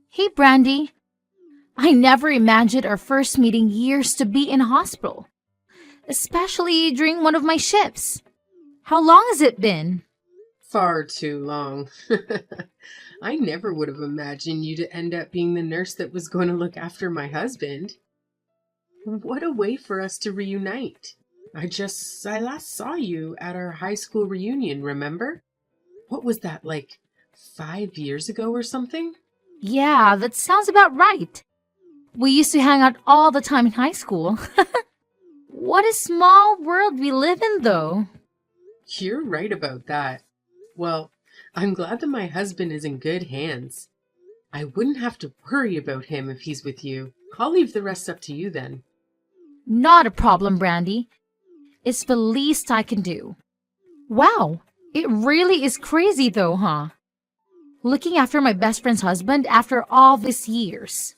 Hey, Brandy. I never imagined our first meeting years to be in a hospital, especially during one of my shifts. How long has it been? Far too long. I never would have imagined you to end up being the nurse that was going to look after my husband. What a way for us to reunite. I last saw you at our high school reunion, remember? What was that, like 5 years ago or something? Yeah, that sounds about right. We used to hang out all the time in high school. What a small world we live in, though. You're right about that. Well, I'm glad that my husband is in good hands. I wouldn't have to worry about him if he's with you. I'll leave the rest up to you then. Not a problem, Brandy. It's the least I can do. Wow, it really is crazy, though, huh? Looking after my best friend's husband after all these years.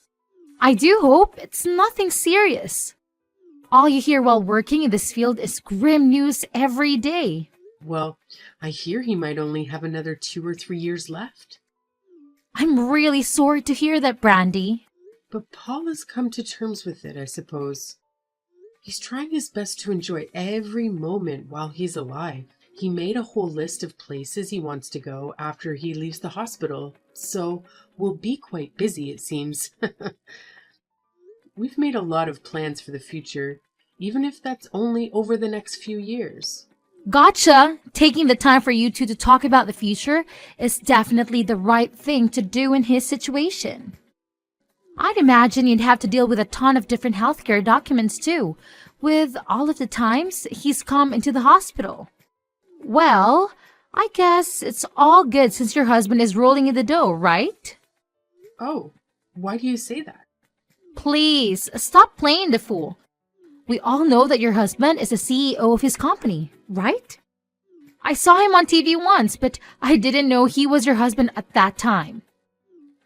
I do hope it's nothing serious. All you hear while working in this field is grim news every day. Well, I hear he might only have another 2 or 3 years left. I'm really sorry to hear that, Brandy. But Paul has come to terms with it, I suppose. He's trying his best to enjoy every moment while he's alive. He made a whole list of places he wants to go after he leaves the hospital, so we'll be quite busy, it seems. We've made a lot of plans for the future, even if that's only over the next few years. Gotcha! Taking the time for you two to talk about the future is definitely the right thing to do in his situation. I'd imagine you'd have to deal with a ton of different healthcare documents too, with all of the times he's come into the hospital. Well, I guess it's all good since your husband is rolling in the dough, right? Oh, why do you say that? Please, stop playing the fool. We all know that your husband is the CEO of his company, right? I saw him on TV once, but I didn't know he was your husband at that time.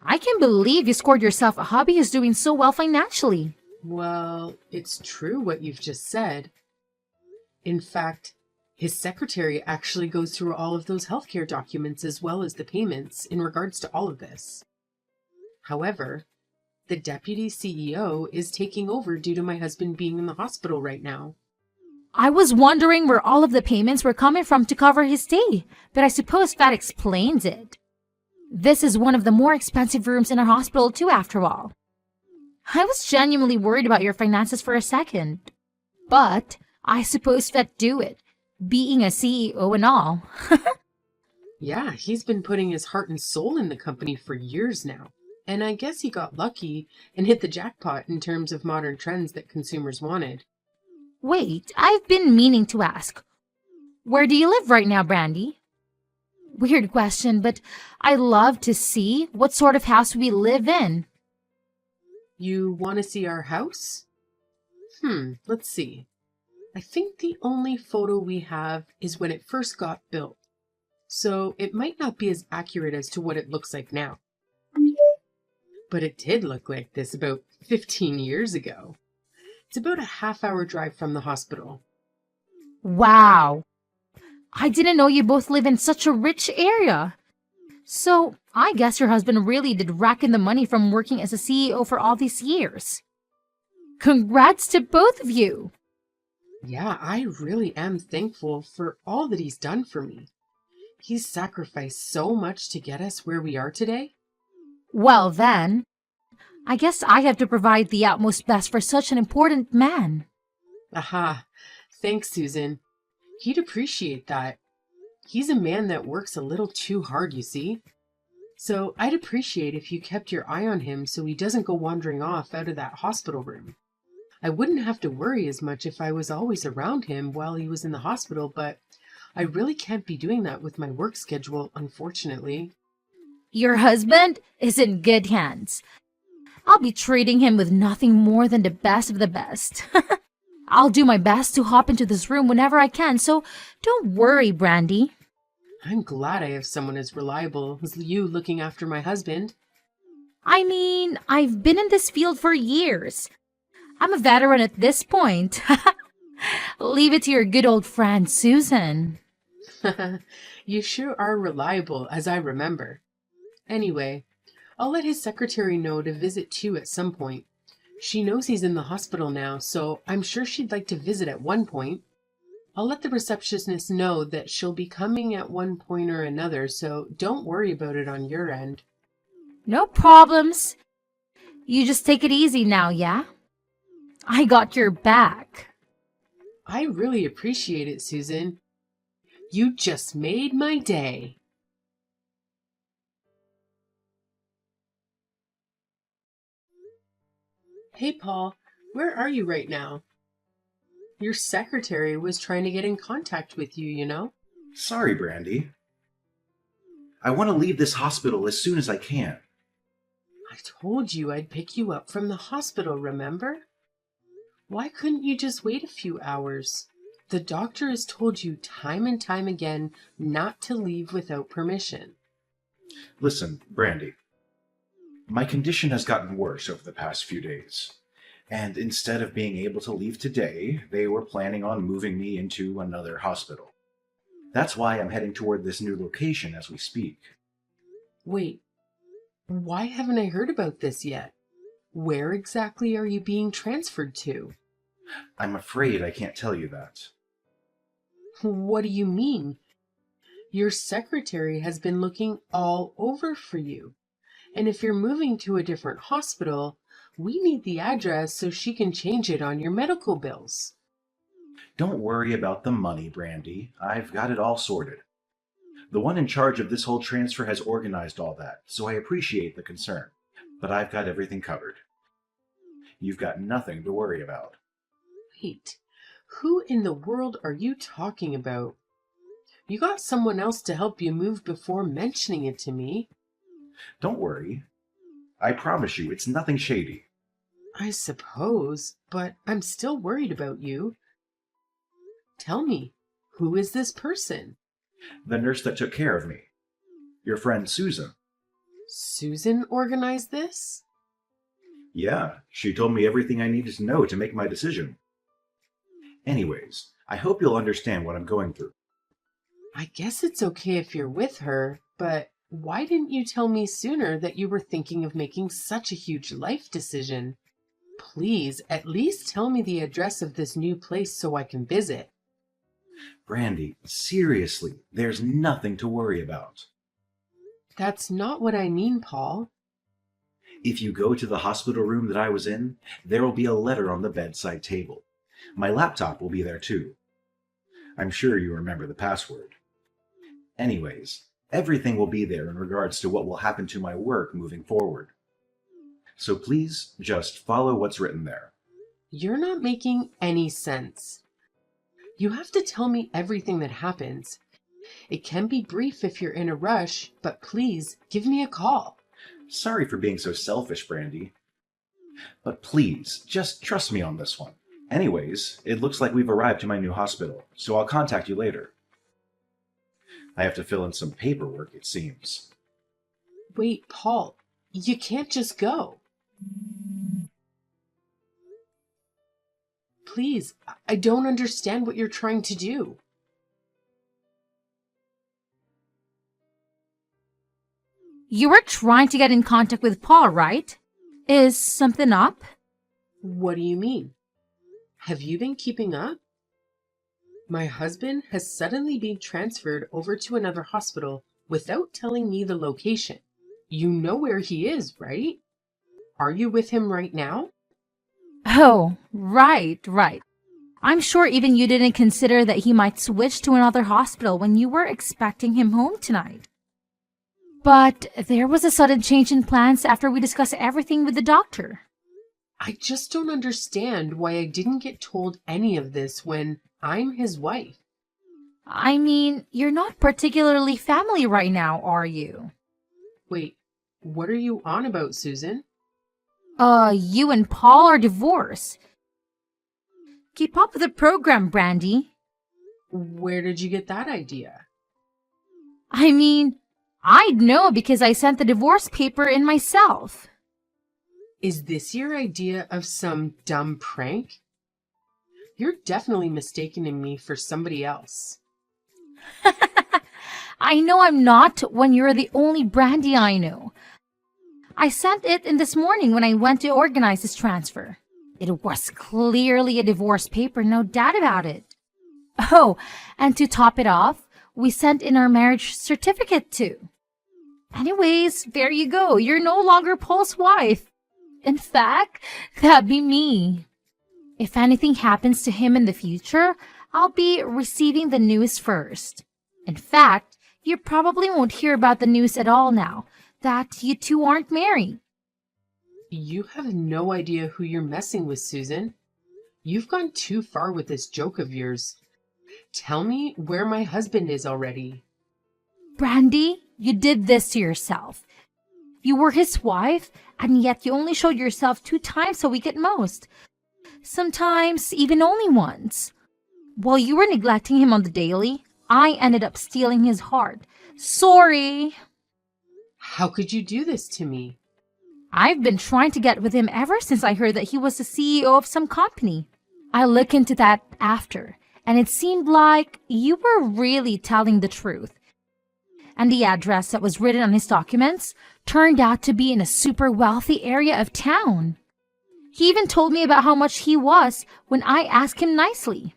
I can't believe you scored yourself a hubby who's doing so well financially. Well, it's true what you've just said. In fact, his secretary actually goes through all of those healthcare documents as well as the payments in regards to all of this. However, the deputy CEO is taking over due to my husband being in the hospital right now. I was wondering where all of the payments were coming from to cover his stay, but I suppose that explains it. This is one of the more expensive rooms in our hospital too, after all. I was genuinely worried about your finances for a second. But I suppose that do it, being a CEO and all. Yeah, he's been putting his heart and soul in the company for years now. And I guess he got lucky and hit the jackpot in terms of modern trends that consumers wanted. Wait, I've been meaning to ask. Where do you live right now, Brandy? Weird question, but I love to see what sort of house we live in. You want to see our house? Let's see. I think the only photo we have is when it first got built, so it might not be as accurate as to what it looks like now. But it did look like this about 15 years ago. It's about a half-hour drive from the hospital. Wow. I didn't know you both live in such a rich area. So, I guess your husband really did rack in the money from working as a CEO for all these years. Congrats to both of you. Yeah, I really am thankful for all that he's done for me. He's sacrificed so much to get us where we are today. Well then, I guess I have to provide the utmost best for such an important man. Aha, thanks, Susan. He'd appreciate that. He's a man that works a little too hard, you see. So I'd appreciate if you kept your eye on him so he doesn't go wandering off out of that hospital room. I wouldn't have to worry as much if I was always around him while he was in the hospital, but I really can't be doing that with my work schedule, unfortunately. Your husband is in good hands. I'll be treating him with nothing more than the best of the best. I'll do my best to hop into this room whenever I can, so don't worry, Brandy. I'm glad I have someone as reliable as you looking after my husband. I mean, I've been in this field for years. I'm a veteran at this point. Leave it to your good old friend, Susan. You sure are reliable, as I remember. Anyway, I'll let his secretary know to visit too at some point. She knows he's in the hospital now, so I'm sure she'd like to visit at one point. I'll let the receptionist know that she'll be coming at one point or another, so don't worry about it on your end. No problems. You just take it easy now, yeah? I got your back. I really appreciate it, Susan. You just made my day. Hey, Paul, where are you right now? Your secretary was trying to get in contact with you, you know? Sorry, Brandy. I want to leave this hospital as soon as I can. I told you I'd pick you up from the hospital, remember? Why couldn't you just wait a few hours? The doctor has told you time and time again not to leave without permission. Listen, Brandy. My condition has gotten worse over the past few days. And instead of being able to leave today, they were planning on moving me into another hospital. That's why I'm heading toward this new location as we speak. Wait, why haven't I heard about this yet? Where exactly are you being transferred to? I'm afraid I can't tell you that. What do you mean? Your secretary has been looking all over for you. And if you're moving to a different hospital, we need the address so she can change it on your medical bills. Don't worry about the money, Brandy. I've got it all sorted. The one in charge of this whole transfer has organized all that, so I appreciate the concern. But I've got everything covered. You've got nothing to worry about. Wait, who in the world are you talking about? You got someone else to help you move before mentioning it to me. Don't worry. I promise you, it's nothing shady. I suppose, but I'm still worried about you. Tell me, who is this person? The nurse that took care of me. Your friend Susan. Susan organized this? Yeah, she told me everything I needed to know to make my decision. Anyways, I hope you'll understand what I'm going through. I guess it's okay if you're with her, but why didn't you tell me sooner that you were thinking of making such a huge life decision? Please, at least tell me the address of this new place so I can visit. Brandy, seriously, there's nothing to worry about. That's not what I mean, Paul. If you go to the hospital room that I was in, there will be a letter on the bedside table. My laptop will be there too. I'm sure you remember the password. Anyways, everything will be there in regards to what will happen to my work moving forward. So please, just follow what's written there. You're not making any sense. You have to tell me everything that happens. It can be brief if you're in a rush, but please give me a call. Sorry for being so selfish, Brandy. But please, just trust me on this one. Anyways, it looks like we've arrived to my new hospital, so I'll contact you later. I have to fill in some paperwork, it seems. Wait, Paul, you can't just go. Please, I don't understand what you're trying to do. You were trying to get in contact with Paul, right? Is something up? What do you mean? Have you been keeping up? My husband has suddenly been transferred over to another hospital without telling me the location. You know where he is, right? Are you with him right now? Oh, right. I'm sure even you didn't consider that he might switch to another hospital when you were expecting him home tonight. But there was a sudden change in plans after we discussed everything with the doctor. I just don't understand why I didn't get told any of this when I'm his wife. I mean, you're not particularly family right now, are you? Wait, what are you on about, Susan? You and Paul are divorced. Keep up with the program, Brandy. Where did you get that idea? I mean, I'd know because I sent the divorce paper in myself. Is this your idea of some dumb prank? You're definitely mistaking me for somebody else. I know I'm not when you're the only Brandy I know. I sent it in this morning when I went to organize his transfer. It was clearly a divorce paper, no doubt about it. Oh, and to top it off, we sent in our marriage certificate too. Anyways, there you go. You're no longer Paul's wife. In fact, that'd be me. If anything happens to him in the future, I'll be receiving the news first. In fact, you probably won't hear about the news at all now that you two aren't married. You have no idea who you're messing with, Susan. You've gone too far with this joke of yours. Tell me where my husband is already. Brandy, you did this to yourself. You were his wife, and yet you only showed yourself 2 times a week at most. Sometimes even only once. While you were neglecting him on the daily, I ended up stealing his heart. Sorry. How could you do this to me? I've been trying to get with him ever since I heard that he was the CEO of some company. I looked into that after, and it seemed like you were really telling the truth. And the address that was written on his documents turned out to be in a super wealthy area of town. He even told me about how much he was when I asked him nicely.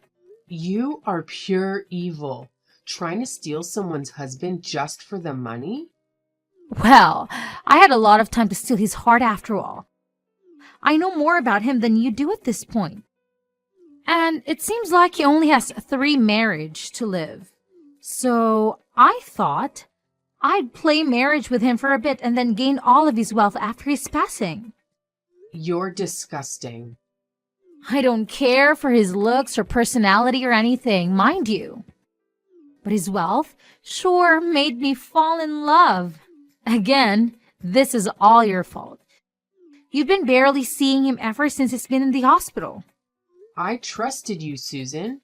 You are pure evil, trying to steal someone's husband just for the money? Well, I had a lot of time to steal his heart after all. I know more about him than you do at this point. And it seems like he only has 3 marriages to live. So I thought I'd play marriage with him for a bit and then gain all of his wealth after his passing. You're disgusting. I don't care for his looks or personality or anything, mind you. But his wealth sure made me fall in love. Again, this is all your fault. You've been barely seeing him ever since he's been in the hospital. I trusted you, Susan.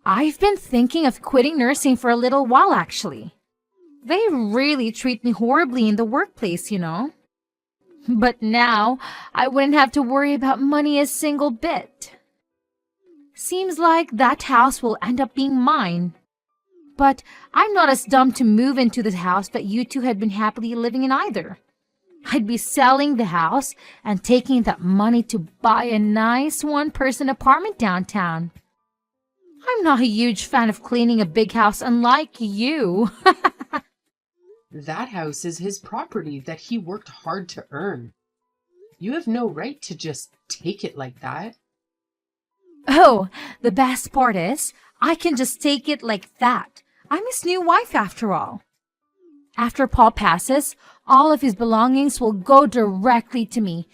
I've been thinking of quitting nursing for a little while, actually. They really treat me horribly in the workplace, you know. But now, I wouldn't have to worry about money a single bit. Seems like that house will end up being mine. But I'm not as dumb to move into the house that you two had been happily living in either. I'd be selling the house and taking that money to buy a nice one-person apartment downtown. I'm not a huge fan of cleaning a big house, unlike you. That house is his property that he worked hard to earn. You have no right to just take it like that. Oh, the best part is, I can just take it like that. I'm his new wife after all. After Paul passes, all of his belongings will go directly to me.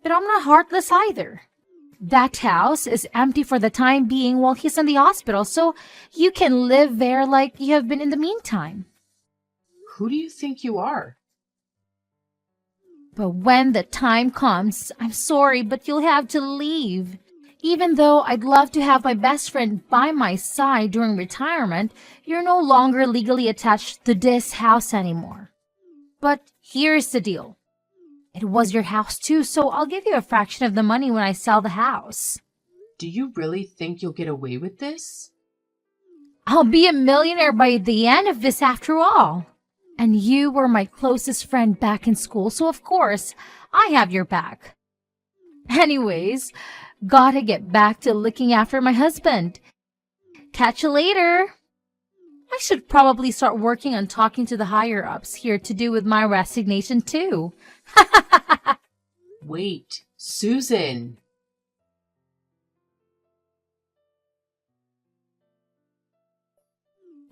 But I'm not heartless either. That house is empty for the time being while he's in the hospital, so you can live there like you have been in the meantime. Who do you think you are? But when the time comes, I'm sorry, but you'll have to leave. Even though I'd love to have my best friend by my side during retirement, you're no longer legally attached to this house anymore. But here's the deal. It was your house too, so I'll give you a fraction of the money when I sell the house. Do you really think you'll get away with this? I'll be a millionaire by the end of this after all. And you were my closest friend back in school, so of course, I have your back. Anyways, gotta get back to looking after my husband. Catch you later. I should probably start working on talking to the higher-ups here to do with my resignation too. Wait, Susan.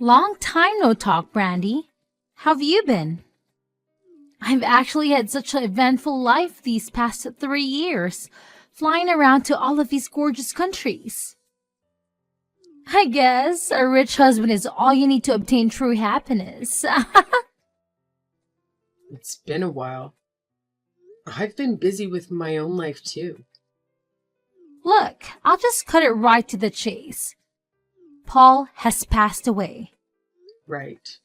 Long time no talk, Brandy. How've you been? I've actually had such an eventful life these past 3 years, flying around to all of these gorgeous countries. I guess a rich husband is all you need to obtain true happiness. It's been a while. I've been busy with my own life too. Look, I'll just cut it right to the chase. Paul has passed away. Right.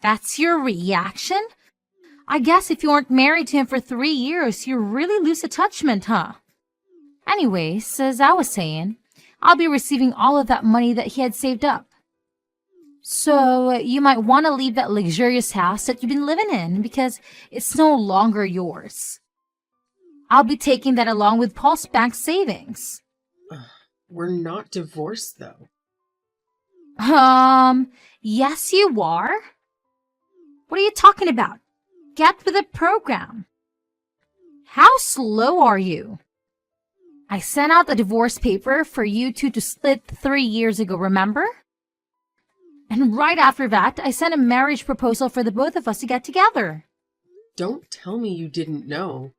That's your reaction? I guess if you weren't married to him for 3 years, you really lose attachment, huh? Anyways, as I was saying, I'll be receiving all of that money that he had saved up. So you might want to leave that luxurious house that you've been living in because it's no longer yours. I'll be taking that along with Paul's bank savings. We're not divorced, though. Yes, you are. What are you talking about? Get with the program. How slow are you? I sent out the divorce paper for you two to split 3 years ago, remember? And right after that, I sent a marriage proposal for the both of us to get together. Don't tell me you didn't know.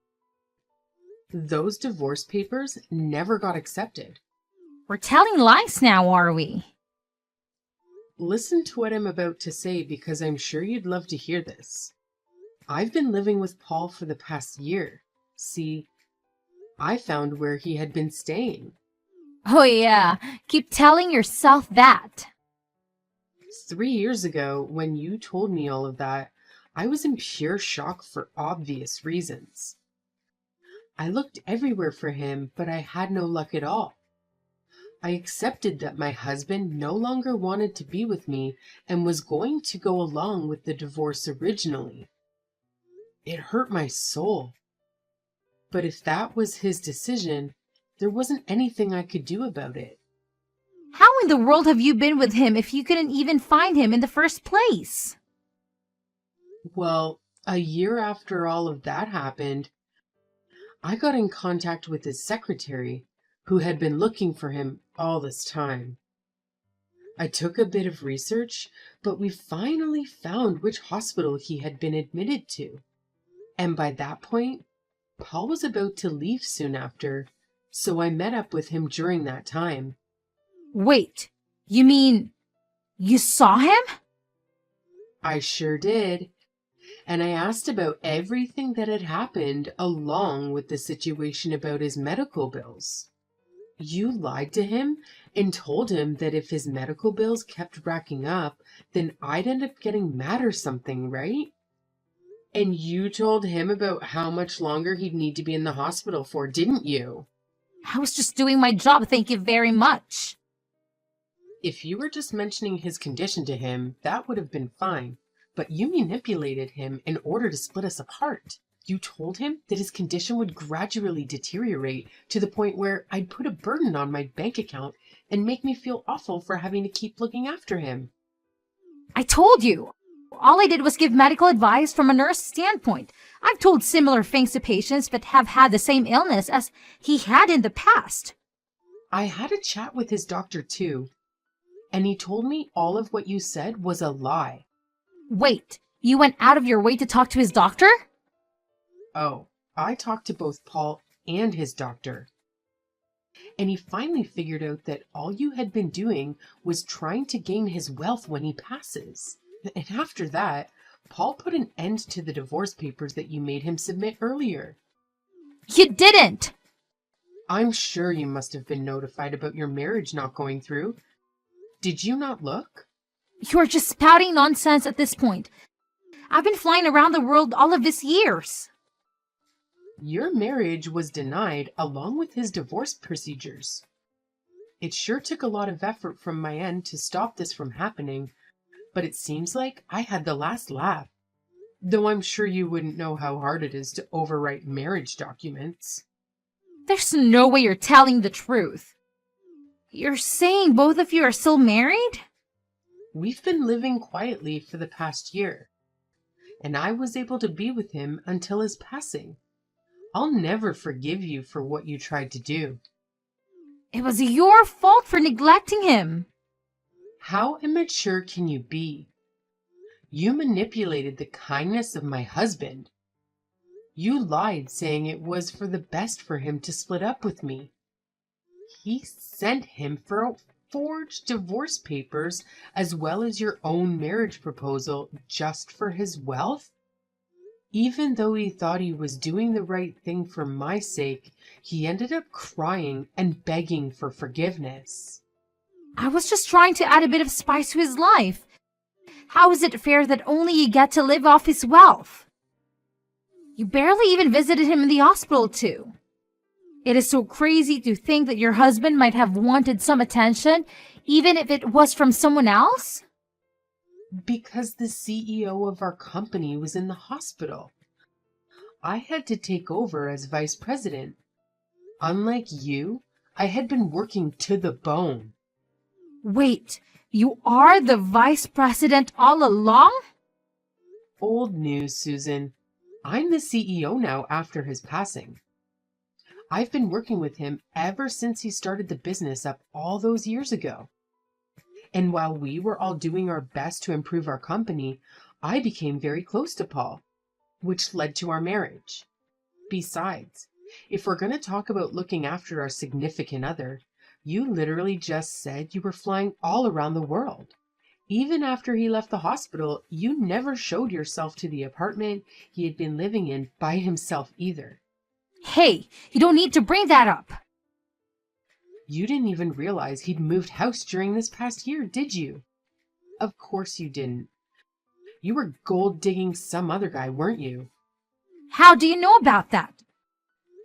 Those divorce papers never got accepted. We're telling lies now, are we? Listen to what I'm about to say because I'm sure you'd love to hear this. I've been living with Paul for the past year. See, I found where he had been staying. Oh yeah, keep telling yourself that. 3 years ago, when you told me all of that, I was in pure shock for obvious reasons. I looked everywhere for him, but I had no luck at all. I accepted that my husband no longer wanted to be with me and was going to go along with the divorce originally. It hurt my soul. But if that was his decision, there wasn't anything I could do about it. How in the world have you been with him if you couldn't even find him in the first place? Well, a year after all of that happened, I got in contact with his secretary, who had been looking for him all this time. I took a bit of research, but we finally found which hospital he had been admitted to. And by that point, Paul was about to leave soon after, so I met up with him during that time. Wait, you mean you saw him? I sure did. And I asked about everything that had happened along with the situation about his medical bills. You lied to him and told him that if his medical bills kept racking up, then I'd end up getting mad or something, right? And you told him about how much longer he'd need to be in the hospital for, didn't you? I was just doing my job, thank you very much. If you were just mentioning his condition to him, that would have been fine. But you manipulated him in order to split us apart. You told him that his condition would gradually deteriorate to the point where I'd put a burden on my bank account and make me feel awful for having to keep looking after him. I told you. All I did was give medical advice from a nurse standpoint. I've told similar things to patients that have had the same illness as he had in the past. I had a chat with his doctor too, and he told me all of what you said was a lie. Wait, you went out of your way to talk to his doctor? Oh, I talked to both Paul and his doctor. And he finally figured out that all you had been doing was trying to gain his wealth when he passes. And after that, Paul put an end to the divorce papers that you made him submit earlier. You didn't! I'm sure you must have been notified about your marriage not going through. Did you not look? You're just spouting nonsense at this point. I've been flying around the world all of these years. Your marriage was denied along with his divorce procedures. It sure took a lot of effort from my end to stop this from happening, but it seems like I had the last laugh. Though I'm sure you wouldn't know how hard it is to overwrite marriage documents. There's no way you're telling the truth. You're saying both of you are still married? We've been living quietly for the past year, and I was able to be with him until his passing. I'll never forgive you for what you tried to do. It was your fault for neglecting him. How immature can you be? You manipulated the kindness of my husband. You lied saying it was for the best for him to split up with me. He sent him for forged divorce papers as well as your own marriage proposal just for his wealth? Even though he thought he was doing the right thing for my sake, he ended up crying and begging for forgiveness. I was just trying to add a bit of spice to his life. How is it fair that only you get to live off his wealth? You barely even visited him in the hospital, too. It is so crazy to think that your husband might have wanted some attention, even if it was from someone else. Because the CEO of our company was in the hospital. I had to take over as vice president. Unlike you, I had been working to the bone. Wait, you are the vice president all along? Old news, Susan. I'm the CEO now after his passing. I've been working with him ever since he started the business up all those years ago. And while we were all doing our best to improve our company, I became very close to Paul, which led to our marriage. Besides, if we're going to talk about looking after our significant other, you literally just said you were flying all around the world. Even after he left the hospital, you never showed yourself to the apartment he had been living in by himself either. Hey, you don't need to bring that up. You didn't even realize he'd moved house during this past year, did you? Of course you didn't. You were gold digging some other guy, weren't you? How do you know about that?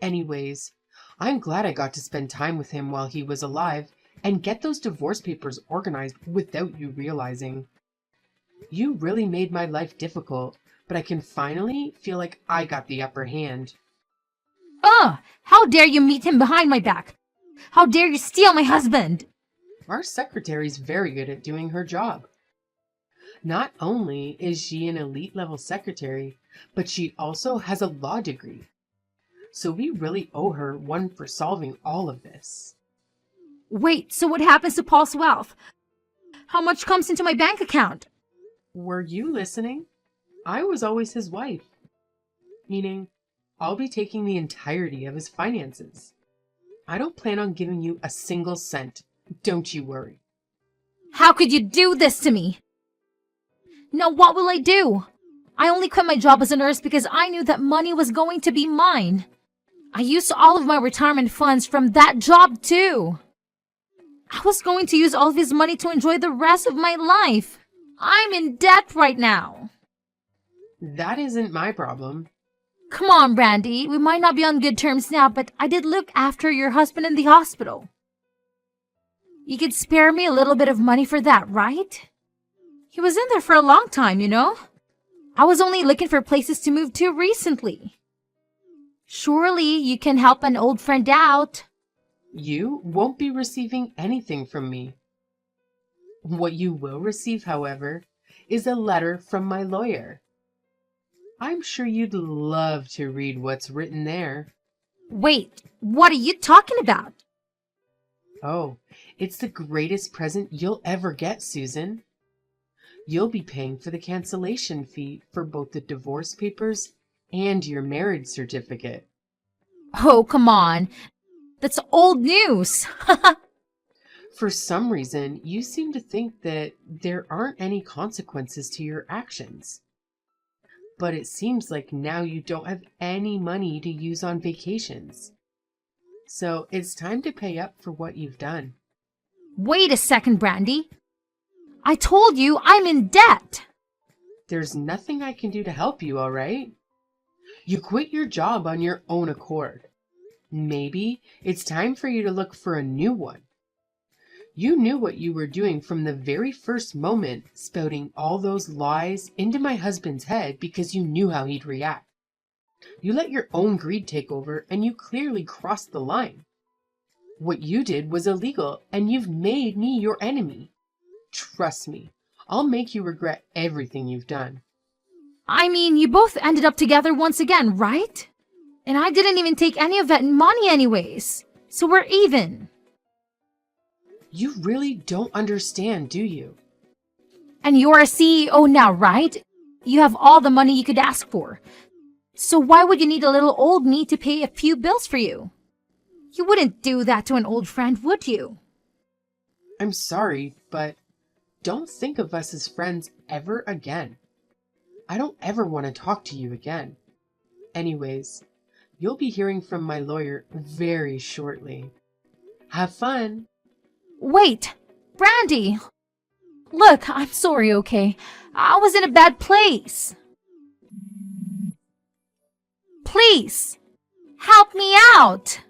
Anyways, I'm glad I got to spend time with him while he was alive and get those divorce papers organized without you realizing. You really made my life difficult, but I can finally feel like I got the upper hand. How dare you meet him behind my back? How dare you steal my husband? Our secretary's very good at doing her job. Not only is she an elite level secretary, but she also has a law degree. So we really owe her one for solving all of this. Wait, so what happens to Paul's wealth? How much comes into my bank account? Were you listening? I was always his wife. Meaning, I'll be taking the entirety of his finances. I don't plan on giving you a single cent. Don't you worry. How could you do this to me? Now what will I do? I only quit my job as a nurse because I knew that money was going to be mine. I used all of my retirement funds from that job too. I was going to use all of his money to enjoy the rest of my life. I'm in debt right now. That isn't my problem. Come on, Brandy. We might not be on good terms now, but I did look after your husband in the hospital. You could spare me a little bit of money for that, right? He was in there for a long time, you know? I was only looking for places to move to recently. Surely you can help an old friend out. You won't be receiving anything from me. What you will receive, however, is a letter from my lawyer. I'm sure you'd love to read what's written there. Wait, what are you talking about? Oh, it's the greatest present you'll ever get, Susan. You'll be paying for the cancellation fee for both the divorce papers and your marriage certificate. Oh, come on. That's old news. For some reason, you seem to think that there aren't any consequences to your actions. But it seems like now you don't have any money to use on vacations. So it's time to pay up for what you've done. Wait a second, Brandy. I told you I'm in debt. There's nothing I can do to help you, all right? You quit your job on your own accord. Maybe it's time for you to look for a new one. You knew what you were doing from the very first moment, spouting all those lies into my husband's head because you knew how he'd react. You let your own greed take over and you clearly crossed the line. What you did was illegal and you've made me your enemy. Trust me, I'll make you regret everything you've done. I mean, you both ended up together once again, right? And I didn't even take any of that money anyways. So we're even. You really don't understand, do you? And you're a CEO now, right? You have all the money you could ask for. So why would you need a little old me to pay a few bills for you? You wouldn't do that to an old friend, would you? I'm sorry, but don't think of us as friends ever again. I don't ever want to talk to you again. Anyways, you'll be hearing from my lawyer very shortly. Have fun! Wait, Brandy! Look, I'm sorry, okay? I was in a bad place. Please, help me out!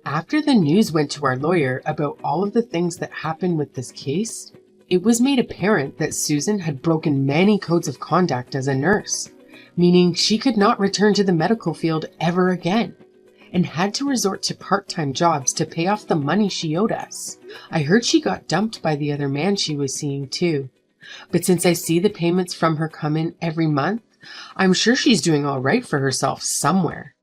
After the news went to our lawyer about all of the things that happened with this case, it was made apparent that Susan had broken many codes of conduct as a nurse, meaning she could not return to the medical field ever again, and had to resort to part-time jobs to pay off the money she owed us. I heard she got dumped by the other man she was seeing too. But since I see the payments from her come in every month, I'm sure she's doing all right for herself somewhere.